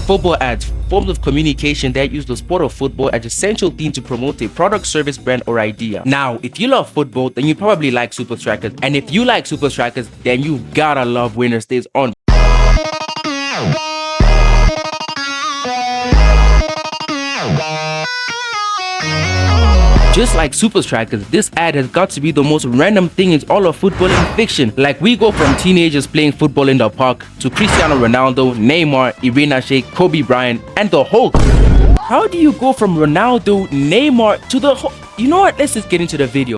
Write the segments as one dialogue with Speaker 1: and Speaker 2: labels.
Speaker 1: Football ads, forms of communication that use the sport of football as a central theme to promote a product, service, brand, or idea. Now, if you love football, then you probably like Super Strikers. And if you like Super Strikers, then you gotta love Winner Stays On. Just like Super Strikers, this ad has got to be the most random thing in all of football and fiction. Like, we go from teenagers playing football in the park to Cristiano Ronaldo, Neymar, Irina Shayk, Kobe Bryant, and the Hulk. How do you go from Ronaldo, Neymar to the Hulk? You know what? Let's just get into the video.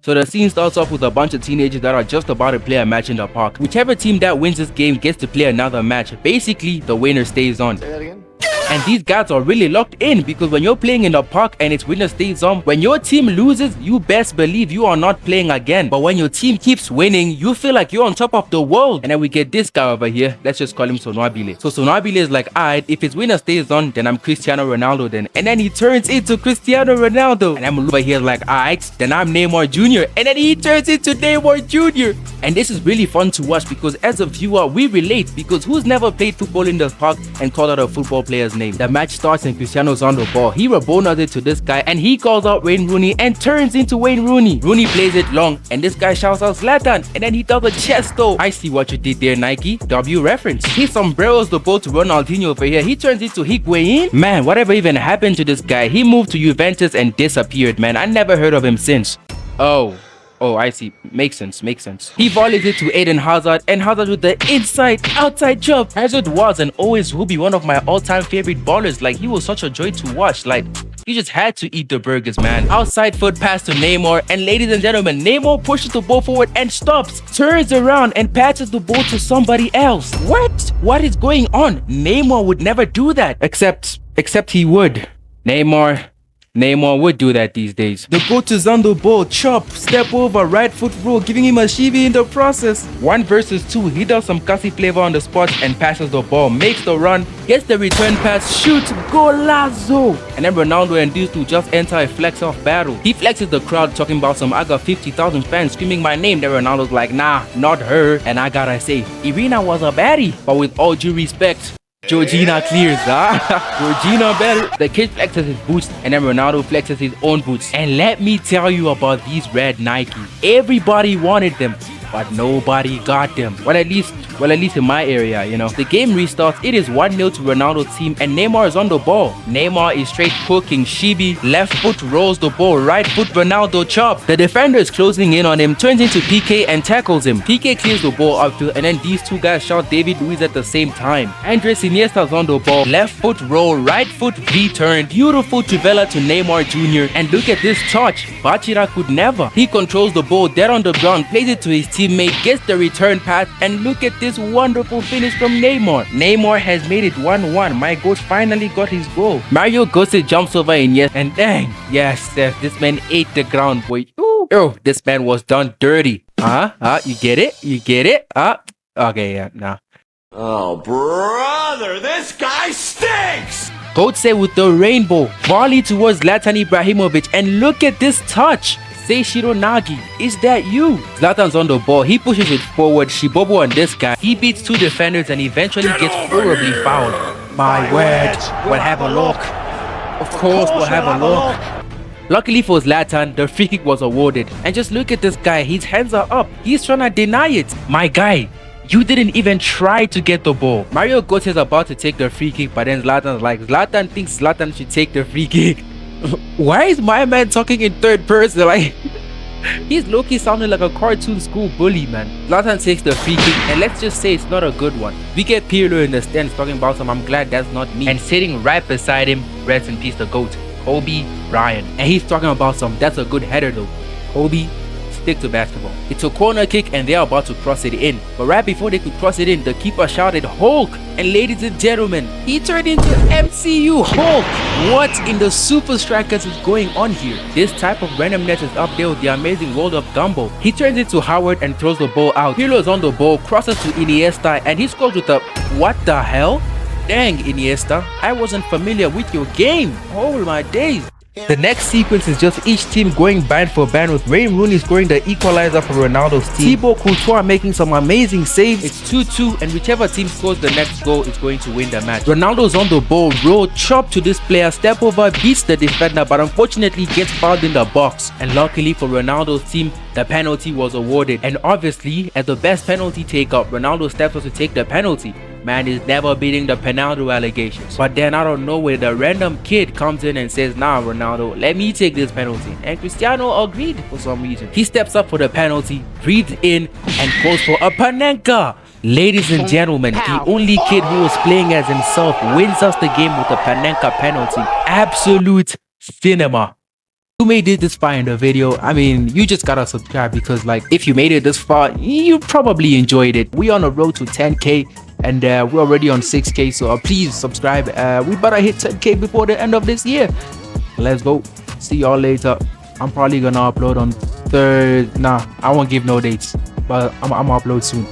Speaker 1: So the scene starts off with a bunch of teenagers that are just about to play a match in the park. Whichever team that wins this game gets to play another match. Basically, the winner stays on.
Speaker 2: Say that again?
Speaker 1: And these guys are really locked in because when you're playing in the park and it's winner stays on, when your team loses, you best believe you are not playing again. But when your team keeps winning, you feel like you're on top of the world. And then we get this guy over here. Let's just call him Sonwabile. So Sonwabile is like, alright, if it's winner stays on, then I'm Cristiano Ronaldo then. And then he turns into Cristiano Ronaldo. And I'm over here like, alright, then I'm Neymar Jr. And then he turns into Neymar Jr. And this is really fun to watch because as a viewer, we relate because who's never played football in the park and called out a football player's name? The match starts and Cristiano's on the ball. He Rabonas it to this guy and he calls out Wayne Rooney and turns into Wayne Rooney. Rooney plays it long and this guy shouts out Zlatan and then he does a chest though. I see what you did there, Nike. W reference. He sombreros the ball to Ronaldinho over here. He turns into Higuain. Man, whatever even happened to this guy? He moved to Juventus and disappeared, man. I never heard of him since. Oh, I see. Makes sense. He volleys it to Eden Hazard and Hazard with the outside chop. Hazard was and always will be one of my all-time favorite ballers. Like, he was such a joy to watch. Like, you just had to eat the burgers, man. Outside foot pass to Neymar, and ladies and gentlemen, Neymar pushes the ball forward and stops, turns around and passes the ball to somebody else. What is going on? Neymar would never do that. Except he would. Neymar would do that these days. The go to Zando ball, chop, step over, right foot roll, giving him a shivi in the process. 1 versus 2, he does some Kasi flavor on the spot and passes the ball, makes the run, gets the return pass, shoots, golazo. And then Ronaldo and these two just enter a flex off battle. He flexes the crowd talking about some I got 50,000 fans screaming my name. Then Ronaldo's like, nah, not her. And I gotta say, Irina was a baddie. But with all due respect, Georgina clears, Georgina better. The kid flexes his boots and then Ronaldo flexes his own boots. And let me tell you about these red Nike. Everybody wanted them, but nobody got them. Well, at least in my area, you know. The game restarts. It is 1-0 to Ronaldo's team and Neymar is on the ball. Neymar is straight cooking Shibi. Left foot rolls the ball. Right foot Ronaldo chop. The defender is closing in on him, turns into PK and tackles him. PK clears the ball upfield and then these two guys shout David Luiz at the same time. Andres Iniesta's on the ball. Left foot roll. Right foot V-turn. Beautiful Trivela to Neymar Jr. And look at this touch. Bachira could never. He controls the ball dead on the ground, plays it to his teammate, gets the return pass, and look at this wonderful finish from Neymar. Neymar has made it 1-1. My goat finally got his goal. Mario Götze jumps over Iniesta and dang, yes, this man ate the ground, boy. Ooh, this man was done dirty. You get it? Okay, yeah, nah.
Speaker 2: Oh, brother, this guy stinks!
Speaker 1: Götze with the rainbow, volley towards Zlatan Ibrahimovic, and look at this touch. Seishiro Nagi, is that you? Zlatan's on the ball, he pushes it forward, Shibobo on this guy, he beats 2 defenders and eventually gets horribly fouled. My word, we'll have a look. Of course we'll have a look. Luckily for Zlatan, the free kick was awarded. And just look at this guy, his hands are up, he's trying to deny it. My guy, you didn't even try to get the ball. Mario Götze is about to take the free kick, but then Zlatan's like, Zlatan thinks Zlatan should take the free kick. Why is my man talking in third person? Like, he's low-key sounding like a cartoon school bully, man. Zlatan takes the free kick and let's just say it's not a good one. We get Pirlo in the stands talking about some I'm glad that's not me. And sitting right beside him, rest in peace the GOAT, Kobe Bryant. And he's talking about some that's a good header though. Kobe, stick to basketball. It's a corner kick and they're about to cross it in. But right before they could cross it in, the keeper shouted Hulk. And ladies and gentlemen, he turned into MCU Hulk. What in the Super Strikers is going on here? This type of randomness is up there with the amazing world of Gumball. He turns into Howard and throws the ball out. Pirlo is on the ball, crosses to Iniesta and he scores with a what the hell? Dang Iniesta, I wasn't familiar with your game. Oh my days. The next sequence is just each team going band for band, with Wayne Rooney scoring the equalizer for Ronaldo's team, Thibaut Courtois making some amazing saves. It's 2-2 and whichever team scores the next goal is going to win the match. Ronaldo's on the ball, roll, chop to this player, step over, beats the defender, but unfortunately gets fouled in the box. And luckily for Ronaldo's team, the penalty was awarded. And obviously, as the best penalty taker, Ronaldo steps up to take the penalty. Man is never beating the Penaldo allegations. But then out of nowhere, the random kid comes in and says, nah Ronaldo, let me take this penalty. And Cristiano agreed for some reason. He steps up for the penalty, breathes in and goes for a Panenka. Ladies and gentlemen, the only kid who was playing as himself wins us the game with a Panenka penalty. Absolute cinema. You made it this far in the video, I mean, you just gotta subscribe, because like if you made it this far, you probably enjoyed it. We on the road to 10k and we're already on 6k, so please subscribe. We better hit 10k before the end of this year. Let's go. See y'all later. I'm probably gonna upload on I won't give no dates, but I'm gonna upload soon.